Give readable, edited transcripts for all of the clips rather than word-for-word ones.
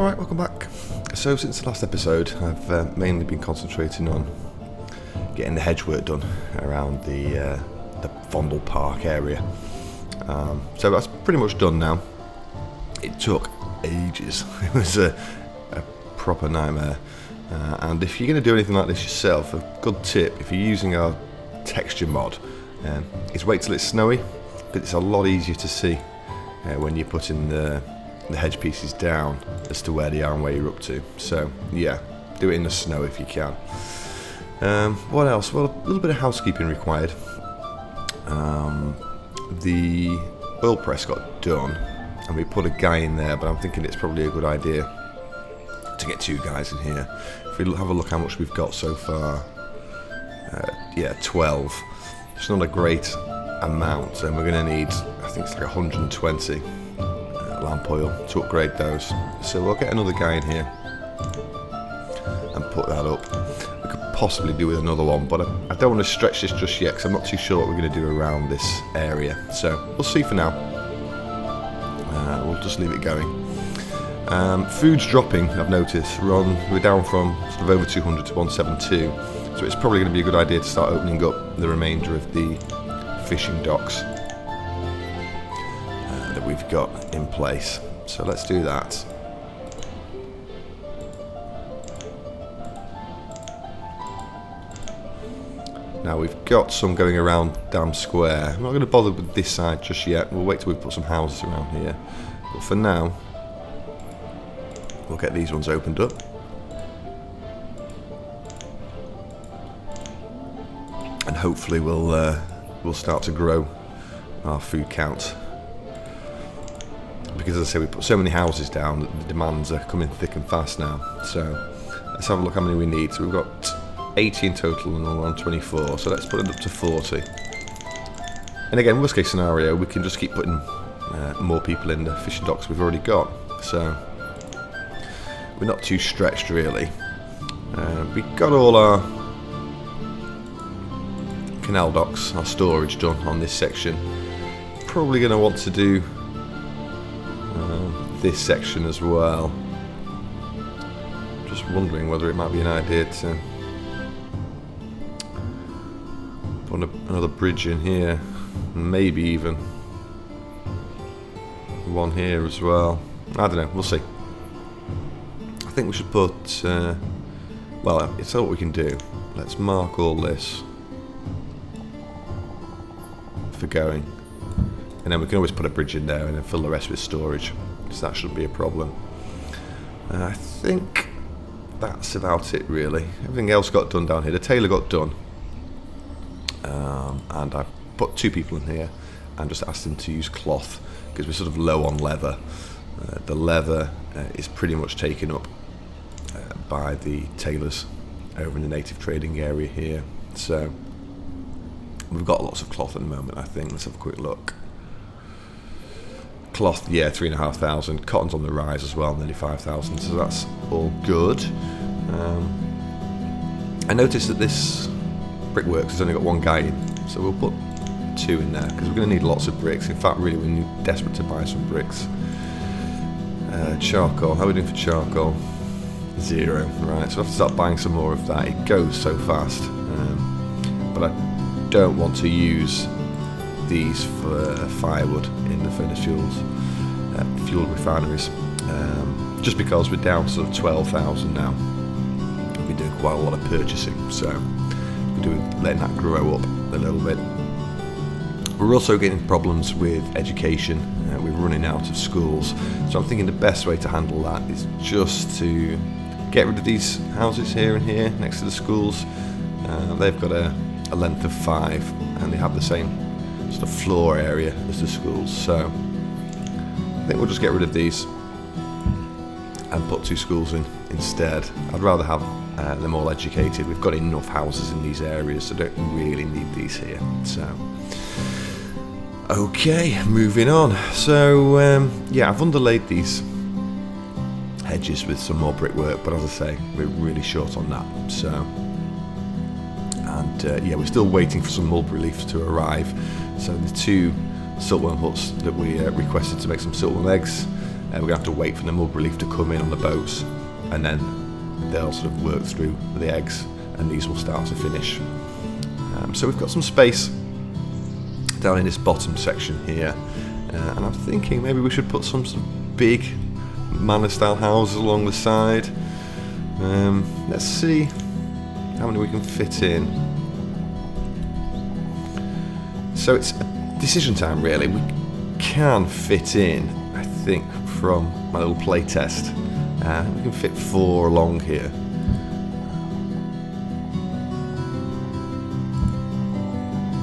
Alright, welcome back. So since the last episode, I've mainly been concentrating on getting the hedge work done around the Vondel Park area. So that's pretty much done now. It took ages. It was a proper nightmare. And if you're going to do anything like this yourself, a good tip, if you're using our texture mod, is wait till it's snowy, but it's a lot easier to see when you're putting the hedge pieces down as to where they are and where you're up to. So yeah, do it in the snow if you can. What else? Well, a little bit of housekeeping required. The oil press got done and we put a guy in there, but I'm thinking it's probably a good idea to get two guys in here. If we have a look how much we've got so far, yeah, 12. It's not a great amount, and we're going to need, I think it's like 120 lamp oil to upgrade those. So we'll get another guy in here and put that up. We could possibly do with another one, but I don't want to stretch this just yet because I'm not too sure what we're going to do around this area. So we'll see for now. We'll just leave it going. Food's dropping, I've noticed. We're down from sort of over 200 to 172, so it's probably going to be a good idea to start opening up the remainder of the fishing docks that we've got in place. So let's do that. Now we've got some going around Dam Square. I'm not going to bother with this side just yet. We'll wait till we put some houses around here. But for now, we'll get these ones opened up. And hopefully we'll start to grow our food count. Because as I say, we put so many houses down that the demands are coming thick and fast now. So let's have a look how many we need. So we've got 80 in total and we're on 24. So let's put it up to 40. And again, worst case scenario, we can just keep putting more people in the fishing docks we've already got. So we're not too stretched really. We got all our canal docks, our storage done on this section. Probably going to want to do this section as well. Just wondering whether it might be an idea to put another bridge in here, maybe even one here as well. I don't know, we'll see. I think we should put well, it's all we can do. Let's mark all this for going, and then we can always put a bridge in there and then fill the rest with storage, so that shouldn't be a problem. I think that's about it really. Everything else got done down here. The tailor got done, and I've put two people in here and just asked them to use cloth because we're sort of low on leather. The leather is pretty much taken up by the tailors over in the native trading area here, so we've got lots of cloth at the moment. I think let's have a quick look. Cloth, yeah, 3,500. Cotton's on the rise as well, nearly 5,000, so that's all good. I noticed that this brickworks has only got one guy in, so we'll put two in there because we're going to need lots of bricks. In fact, really, we're desperate to buy some bricks. Charcoal, how are we doing for charcoal? 0. Right, so I have to start buying some more of that. It goes so fast, but I don't want to use these for firewood in the furnace fuel refineries, just because we're down to sort of 12,000 now. We're doing quite a lot of purchasing, so we're letting that grow up a little bit. We're also getting problems with education. We're running out of schools, so I'm thinking the best way to handle that is just to get rid of these houses here and here next to the schools. They've got a length of 5 and they have the same sort of floor area as the schools, so I think we'll just get rid of these and put 2 schools in instead. I'd rather have them all educated. We've got enough houses in these areas, so don't really need these here. So okay, moving on. So yeah, I've underlaid these hedges with some more brickwork, but as I say, we're really short on that. So, and yeah, we're still waiting for some mulberry leaves to arrive. So the 2 silkworm huts that we requested to make some silkworm eggs, We're going to have to wait for the mud relief to come in on the boats, and then they'll sort of work through the eggs, and these will start to finish. So we've got some space down in this bottom section here, and I'm thinking maybe we should put some sort of big manor style houses along the side. Let's see how many we can fit in. So it's decision time really. We can fit in, I think, from my little play test, we can fit 4 along here.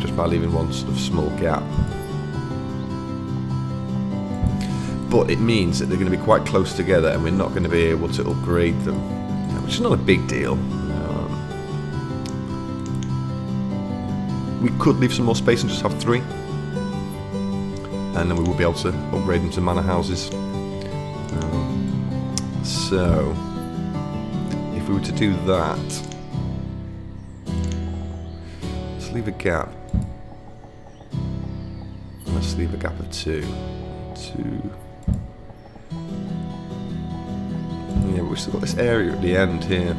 Just by leaving one sort of small gap. But it means that they're going to be quite close together, and we're not going to be able to upgrade them, which is not a big deal. We could leave some more space and just have 3, and then we will be able to upgrade them to manor houses. So if we were to do that, let's leave a gap. Let's leave a gap of 2. Yeah, but we've still got this area at the end here.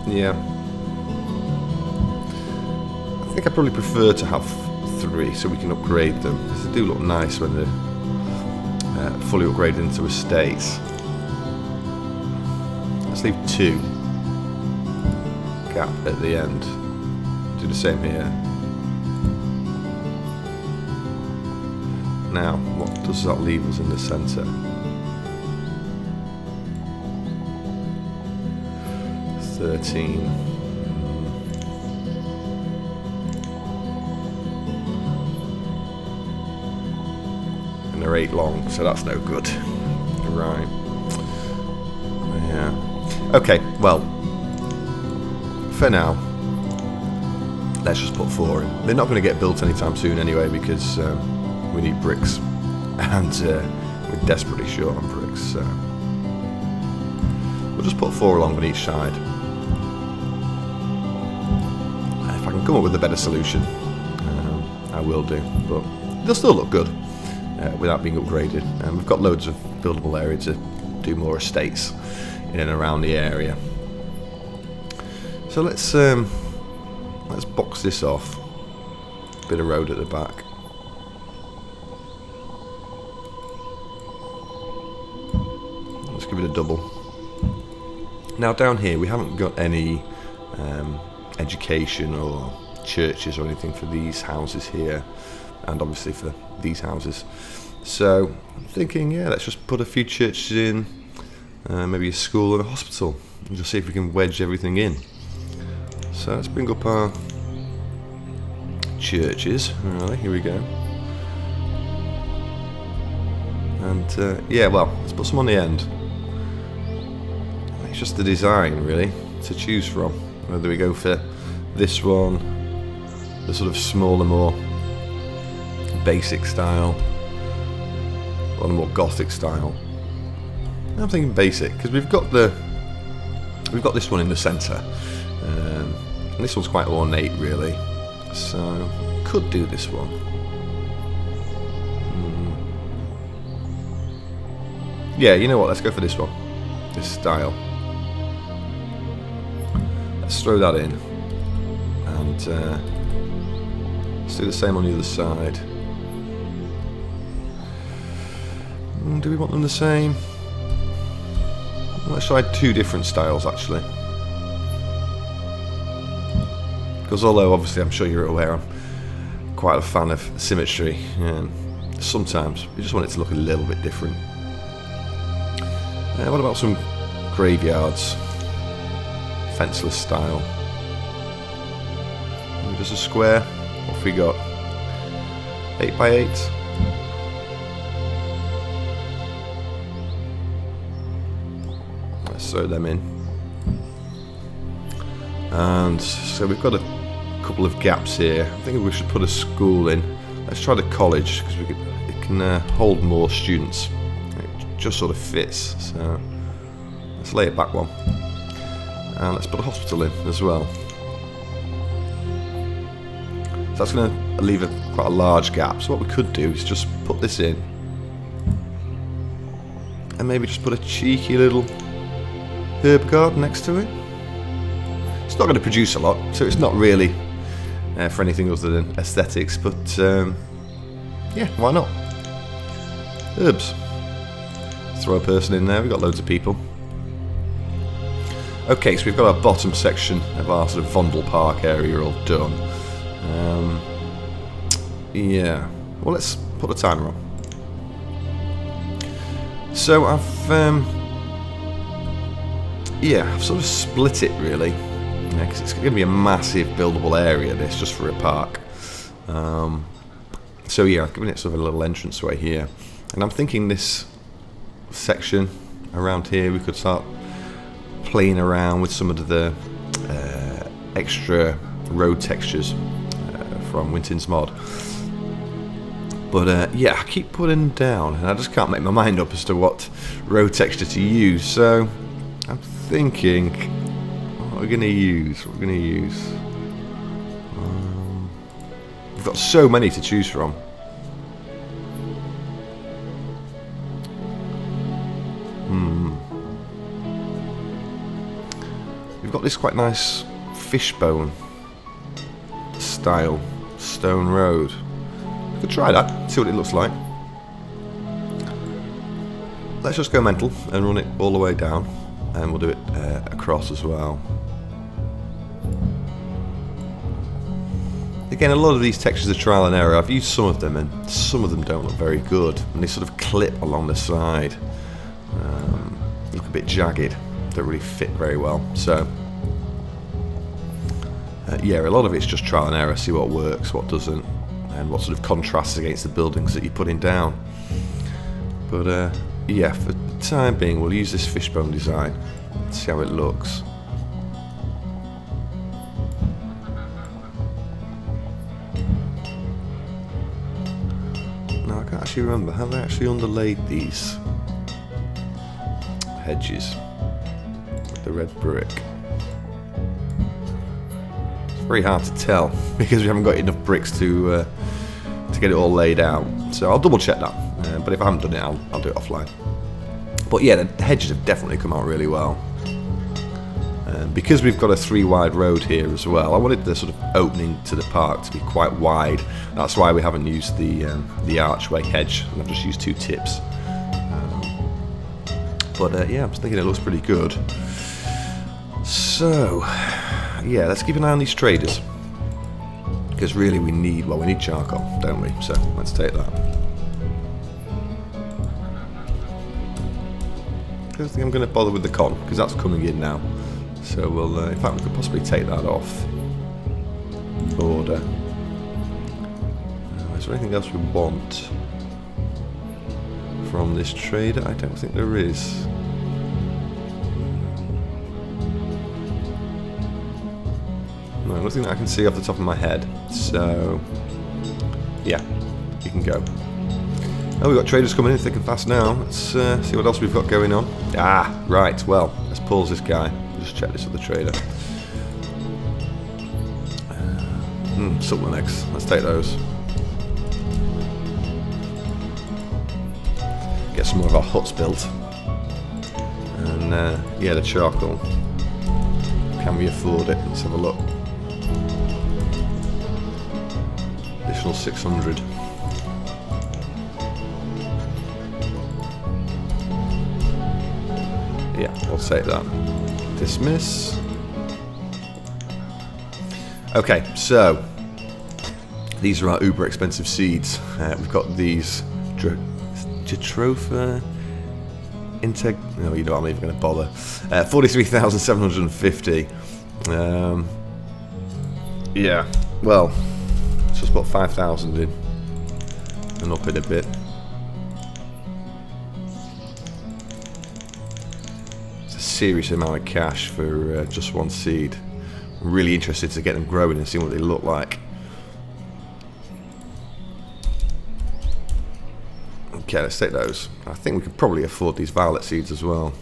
Yeah. I think I probably prefer to have 3 so we can upgrade them, because they do look nice when they're fully upgraded into estates. Let's leave 2 gap at the end. Do the same here. Now, what does that leave us in the centre? 13. And they're 8 long, so that's no good. Right. Yeah. Okay, well, for now, let's just put 4 in. They're not going to get built anytime soon anyway, because we need bricks, and we're desperately short on bricks, so we'll just put 4 along on each side. If I can come up with a better solution, I will do, but they'll still look good without being upgraded. And we've got loads of buildable area to do more estates in and around the area. So let's box this off. Bit of road at the back. Let's give it a double. Now down here we haven't got any education or churches or anything for these houses here, and obviously for these houses. So I'm thinking, yeah, let's just put a few churches in, maybe a school and a hospital, and just see if we can wedge everything in. So let's bring up our churches. Alright, here we go. And yeah, well, let's put some on the end. It's just the design really to choose from, whether we go for this one, the sort of smaller, more basic style, or the more gothic style. I'm thinking basic, because we've got this one in the centre, and this one's quite ornate really, so could do this one. Yeah, you know what, let's go for this one, this style. Let's throw that in, and let's do the same on the other side. Do we want them the same? Let's try 2 different styles actually, because although obviously I'm sure you're aware I'm quite a fan of symmetry, sometimes you just want it to look a little bit different. What about some graveyards? Fenceless style. Just a square. What have we got? 8 by 8. Let's throw them in. And so we've got a couple of gaps here. I think we should put a school in. Let's try the college, because it can hold more students. It just sort of fits. So let's lay it back one. And let's put a hospital in as well. that's going to leave quite a large gap. So what we could do is just put this in, and maybe just put a cheeky little herb garden next to it. It's not going to produce a lot, so it's not really for anything other than aesthetics, but yeah, why not? Herbs. Throw a person in there, we've got loads of people. Okay, so we've got our bottom section of our sort of Vondel Park area all done. Yeah, well, let's put the timer on. So I've sort of split it really, because it's going to be a massive buildable area, this, just for a park. So yeah, I've given it sort of a little entranceway here, and I'm thinking this section around here we could start playing around with some of the extra road textures from WINTIN's mod. But yeah, I keep putting them down and I just can't make my mind up as to what road texture to use. So I'm thinking, what we're going to use? We've got so many to choose from. We've got this quite nice fishbone style stone road. We could try that, see what it looks like. Let's just go mental and run it all the way down, and we'll do it across as well. Again, a lot of these textures are trial and error. I've used some of them, and some of them don't look very good, and they sort of clip along the side, look a bit jagged, don't really fit very well. So yeah, a lot of it's just trial and error, see what works, what doesn't, and what sort of contrasts against the buildings that you're putting down. But yeah, for the time being, we'll use this fishbone design, see how it looks. Now I can't actually remember, have I actually underlaid these hedges with the red brick? It's very hard to tell because we haven't got enough bricks to get it all laid out. So I'll double check that. But if I haven't done it, I'll do it offline. But yeah, the hedges have definitely come out really well. Because we've got a 3 wide road here as well, I wanted the sort of opening to the park to be quite wide. That's why we haven't used the archway hedge, and I've just used 2 tips. But yeah, I'm thinking it looks pretty good. So yeah, let's keep an eye on these traders, because really we need charcoal, don't we? So let's take that. I don't think I'm going to bother with the con, because that's coming in now. So we'll, in fact, we could possibly take that off order. Is there anything else we want from this trader? I don't think there is. No, nothing that I can see off the top of my head. So yeah, you can go. Oh, we've got traders coming in thick and fast now. Let's see what else we've got going on. Ah, right, well, let's pause this guy. Just check this other trader. Supplement eggs. Let's take those. Get some more of our huts built. And yeah, the charcoal. Can we afford it? Let's have a look. Additional 600. Yeah, I'll take that. Dismiss. Okay, so these are our uber expensive seeds. We've got these Jatropha Integ. No, you know I'm not even going to bother. 43,750. Yeah, well, let's just put 5,000 in and up it a bit. Serious amount of cash for just one seed. I'm really interested to get them growing and see what they look like. Okay, let's take those. I think we could probably afford these violet seeds as well.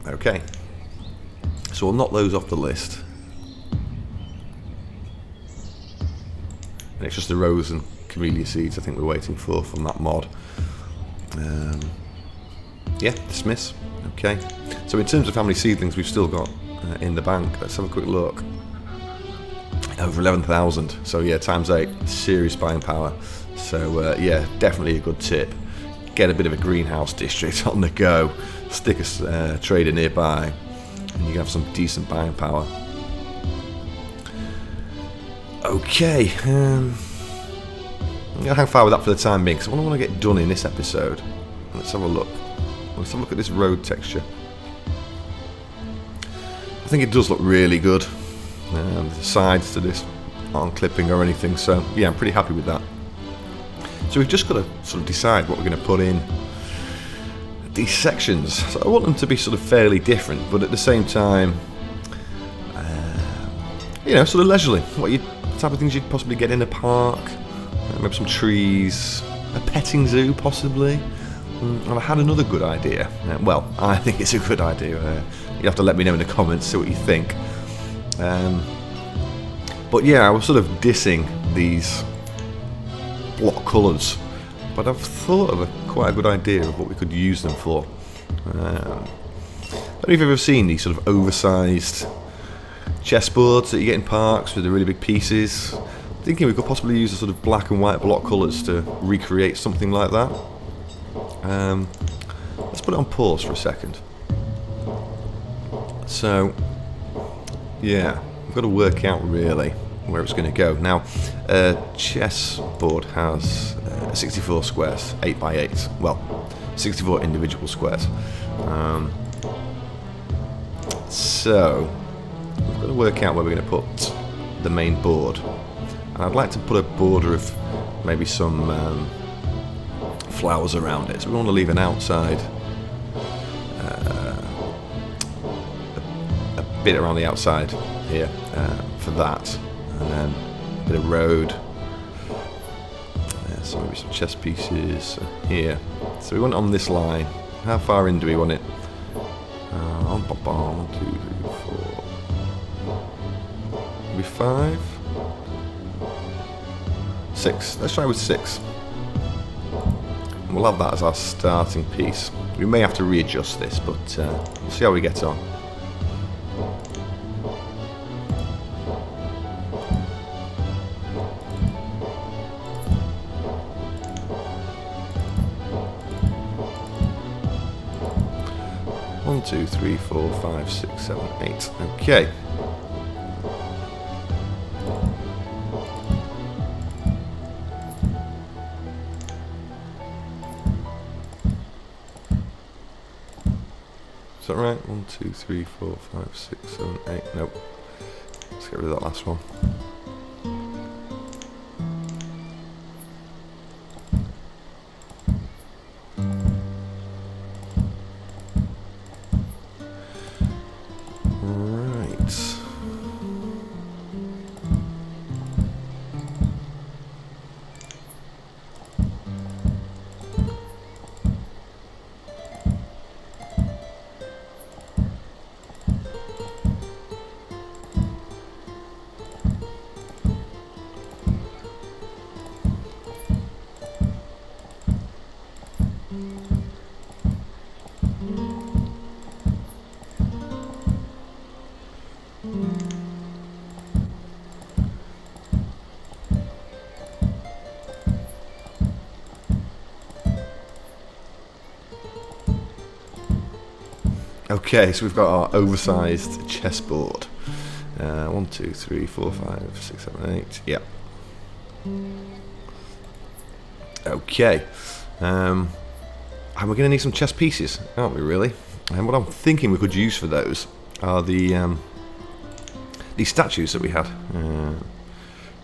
Okay, so we'll knock those off the list. And it's just the rose and camellia seeds I think we're waiting for from that mod. Yeah, dismiss. Okay, so in terms of how many seedlings we've still got in the bank, let's have a quick look. Over 11,000, so yeah, times 8, serious buying power. So yeah, definitely a good tip. Get a bit of a greenhouse district on the go, stick a trader nearby, and you can have some decent buying power. Okay, I'm going to hang fire with that for the time being, because what I want to get done in this episode, let's have a look. Let's have a look at this road texture. I think it does look really good. The sides to this aren't clipping or anything, so yeah, I'm pretty happy with that. So we've just got to sort of decide what we're going to put in these sections. So I want them to be sort of fairly different, but at the same time, you know, sort of leisurely. What type of things you'd possibly get in a park? Maybe some trees, a petting zoo possibly. And I had another good idea. Well, I think it's a good idea. You have to let me know in the comments, see what you think. But yeah, I was sort of dissing these block colours, but I've thought of quite a good idea of what we could use them for. I don't know if you've ever seen these sort of oversized chessboards that you get in parks with the really big pieces. I'm thinking we could possibly use the sort of black and white block colours to recreate something like that. Let's put it on pause for a second. So yeah, we've got to work out really where it's going to go. Now, chessboard has 64 squares, 8 by 8. Well, 64 individual squares. So we've got to work out where we're going to put the main board. And I'd like to put a border of maybe some flowers around it. So we want to leave an outside, a bit around the outside here for that. And then a bit of road. So maybe some chess pieces here. So we want it on this line. How far in do we want it? 1, 2, 3, 4. Maybe 5? 6. Let's try with 6. And we'll have that as our starting piece. We may have to readjust this, but we'll see how we get on. One, 2, 3, 4, 5, 6, 7, 8. Okay. Is that right? 1, 2, 3, 4, 5, 6, 7, 8. Nope. Let's get rid of that last one. Okay, so we've got our oversized chessboard. 1, 2, 3, 4, 5, 6, 7, 8. Yep. Okay. And we're going to need some chess pieces, aren't we, really? And what I'm thinking we could use for those are the these statues that we had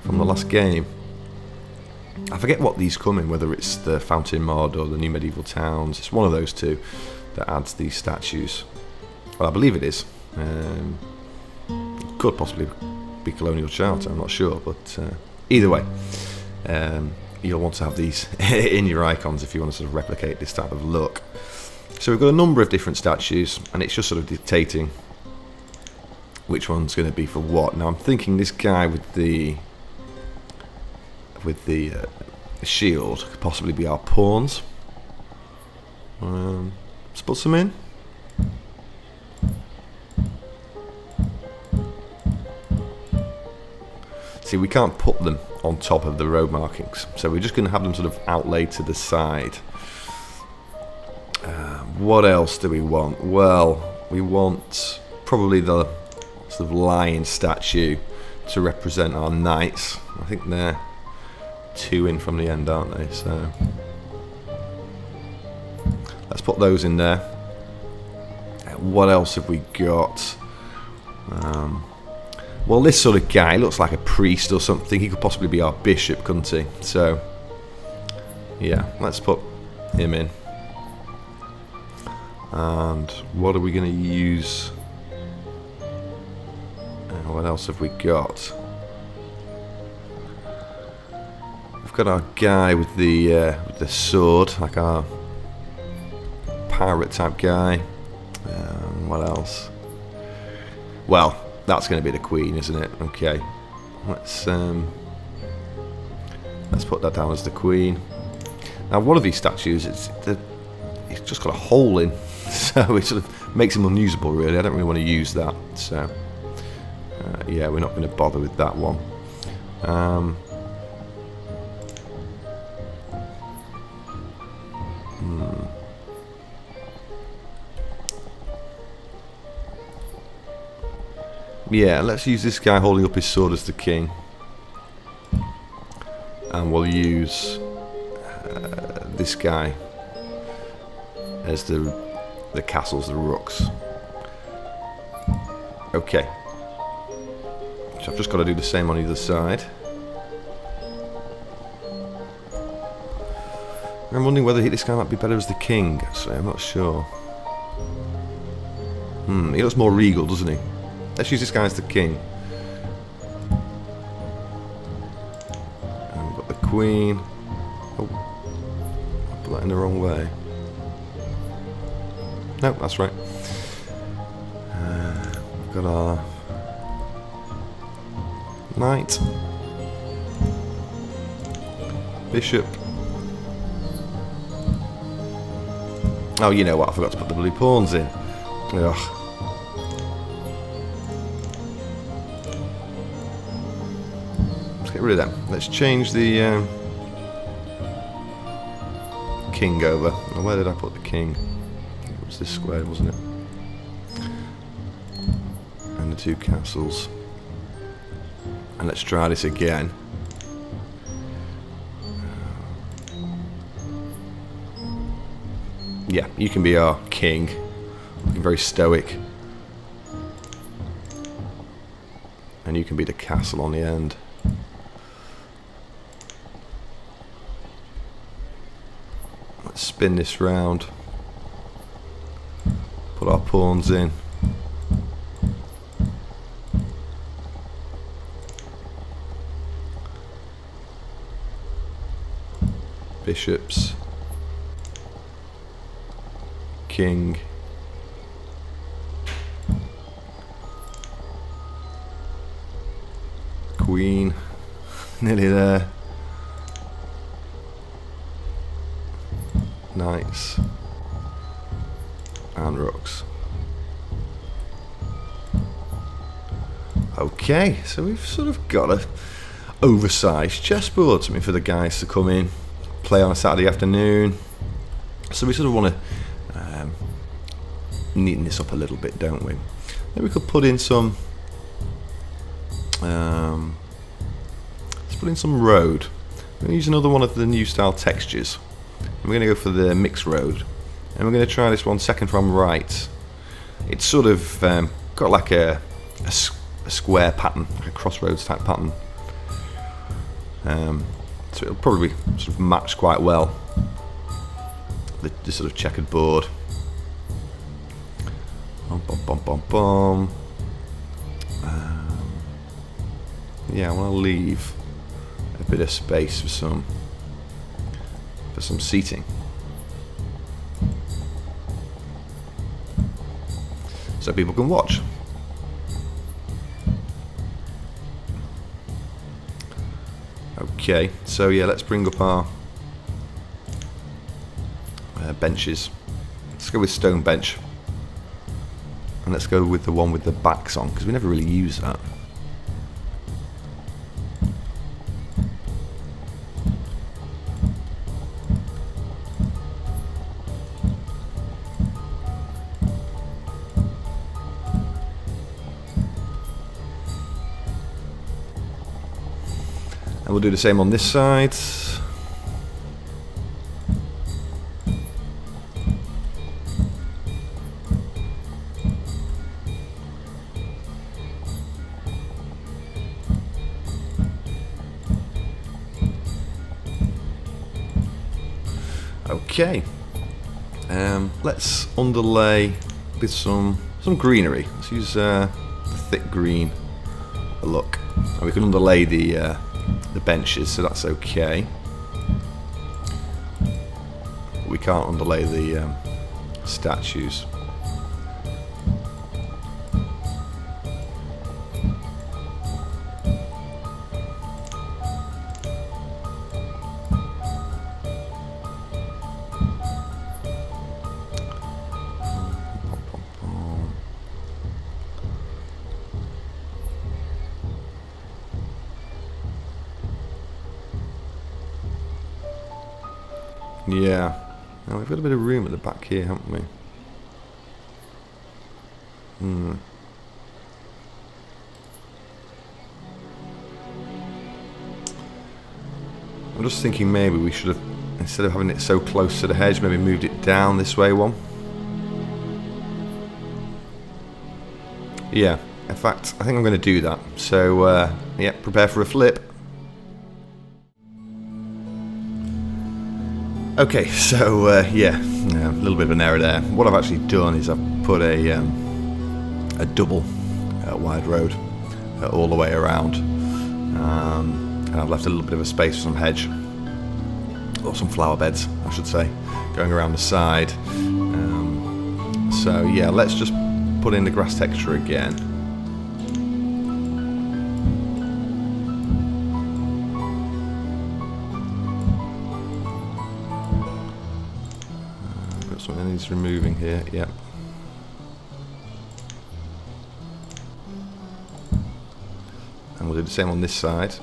from the last game. I forget what these come in, whether it's the Fountain mod or the New Medieval Towns. It's one of those two that adds these statues. Well, I believe it is. It could possibly be Colonial Charter, I'm not sure, but either way, you'll want to have these in your icons if you want to sort of replicate this type of look. So we've got a number of different statues, and it's just sort of dictating which one's going to be for what. Now I'm thinking this guy with the shield could possibly be our pawns. Let's put some in. See, we can't put them on top of the road markings, so we're just going to have them sort of outlaid to the side. What else do we want? Well, we want probably the sort of lion statue to represent our knights. I think they're 2 in from the end, aren't they? So let's put those in there. What else have we got? Well, this sort of guy looks like a priest or something. He could possibly be our bishop, couldn't he? So yeah, let's put him in. And what are we going to use? What else have we got? We've got our guy with the sword, like our pirate type guy. What else? Well, that's going to be the queen, isn't it? Okay, let's put that down as the queen. Now, one of these statues, it's just got a hole in, so it sort of makes him unusable. Really, I don't really want to use that. So yeah, we're not going to bother with that one. Yeah, let's use this guy holding up his sword as the king, and we'll use this guy as the castles, the rooks. Okay, so I've just got to do the same on either side. I'm wondering whether this guy might be better as the king. Actually, I'm not sure. He looks more regal, doesn't he? Let's use this guy as the king. And we've got the queen. Oh, I put that in the wrong way. No, that's right. We've got our knight, bishop. Oh, you know what? I forgot to put the blue pawns in. Ugh. Get rid of them. Let's change the king over. Now, where did I put the king? It was this square, wasn't it? And the 2 castles. And let's try this again. Yeah, you can be our king. Looking very stoic. And you can be the castle on the end. Let's spin this round. Put our pawns in. Bishops. King. Queen. Nearly there. Knights. And rooks. Okay, so we've sort of got a oversized chessboard, something for the guys to come in, play on a Saturday afternoon. So we sort of want to neaten this up a little bit, don't we? Then we could put in some let's put in some road. We're going to use another one of the new style textures. We're going to go for the mixed road, and we're going to try this one second from right. It's sort of got like a square pattern, like a crossroads type pattern. So it'll probably sort of match quite well the sort of checkered board. Bum, bum, bum, bum, bum. Yeah, I want to leave a bit of space for some seating. so people can watch. Okay, so yeah, let's bring up our benches. Let's go with stone bench, and let's go with the one with the backs on, because we never really use that. And we'll do the same on this side. Okay, let's underlay with some greenery. Let's use the thick green look, and we can underlay the benches, so that's okay. We can't underlay the statues. Yeah, now we've got a bit of room at the back here, haven't we? I'm just thinking maybe we should have, instead of having it so close to the hedge, maybe moved it down this way one. Yeah, in fact, I think I'm going to do that. So, yeah, prepare for a flip. Okay, so yeah, a little bit of an error there. What I've actually done is I've put a double wide road all the way around, and I've left a little bit of a space for some hedge, or some flower beds, I should say, going around the side. So yeah, let's just put in the grass texture again. Something that needs removing here, yeah. And we'll do the same on this side.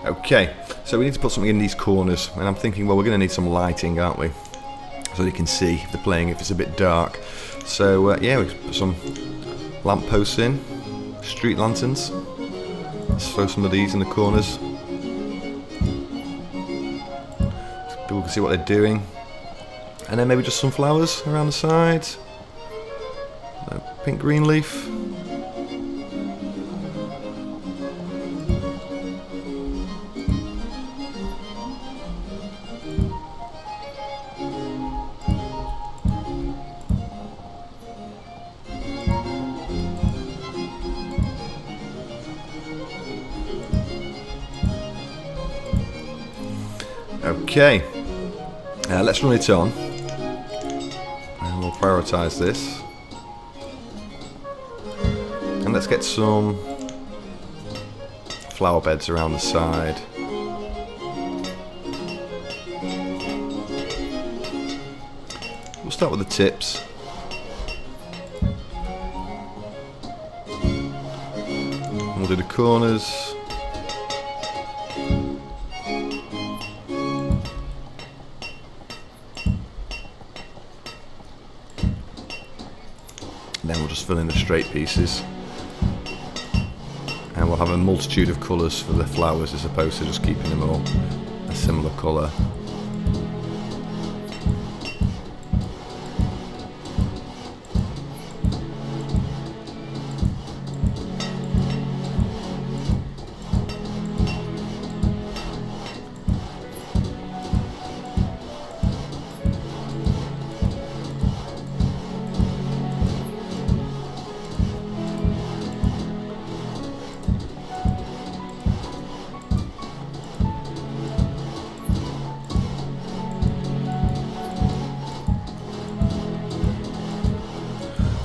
Okay, so we need to put something in these corners, and I'm thinking, well, we're going to need some lighting, aren't we? So you can see if they're playing, if it's a bit dark. So yeah, we put some lamp posts in, street lanterns. Let's throw some of these in the corners, so people can see what they're doing. And then maybe just some flowers around the sides. Pink green leaf. Okay, let's run it on, and we'll prioritise this, and let's get some flower beds around the side. We'll start with the tips. And we'll do the corners. Then we'll just fill in the straight pieces, and we'll have a multitude of colours for the flowers as opposed to just keeping them all a similar colour.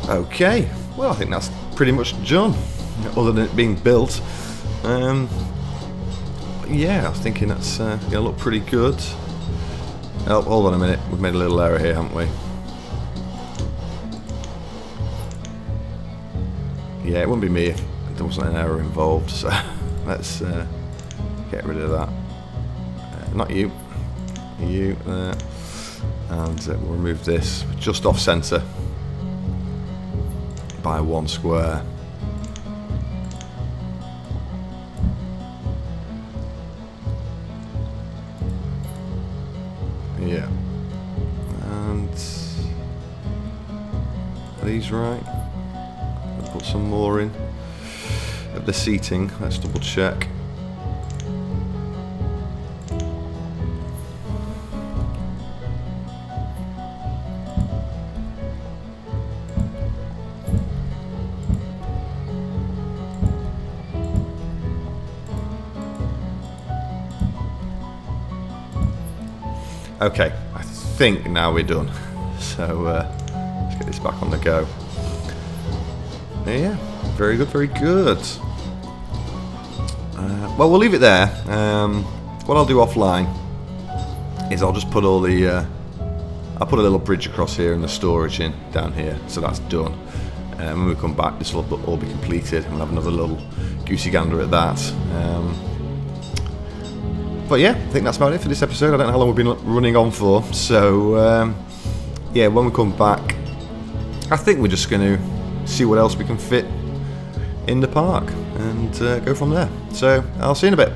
Okay, well I think that's pretty much done, other than it being built. Yeah, I was thinking that's gonna look pretty good. Oh, hold on a minute, we've made a little error here, haven't we? Yeah, it wouldn't be me if there wasn't an error involved, so let's get rid of that. Not you. You there. And we'll remove this just off centre by 1 square. Yeah. And are these right? I'll put some more in of the seating. Let's double check. Okay, I think now we're done. So let's get this back on the go. Yeah, very good, very good. Well, we'll leave it there. What I'll do offline is I'll just put all the... I'll put a little bridge across here and the storage in down here, so that's done. When we come back, this will all be completed, and we'll have another little goosey gander at that. But yeah, I think that's about it for this episode. I don't know how long we've been running on for. So yeah, when we come back, I think we're just going to see what else we can fit in the park and go from there. So I'll see you in a bit.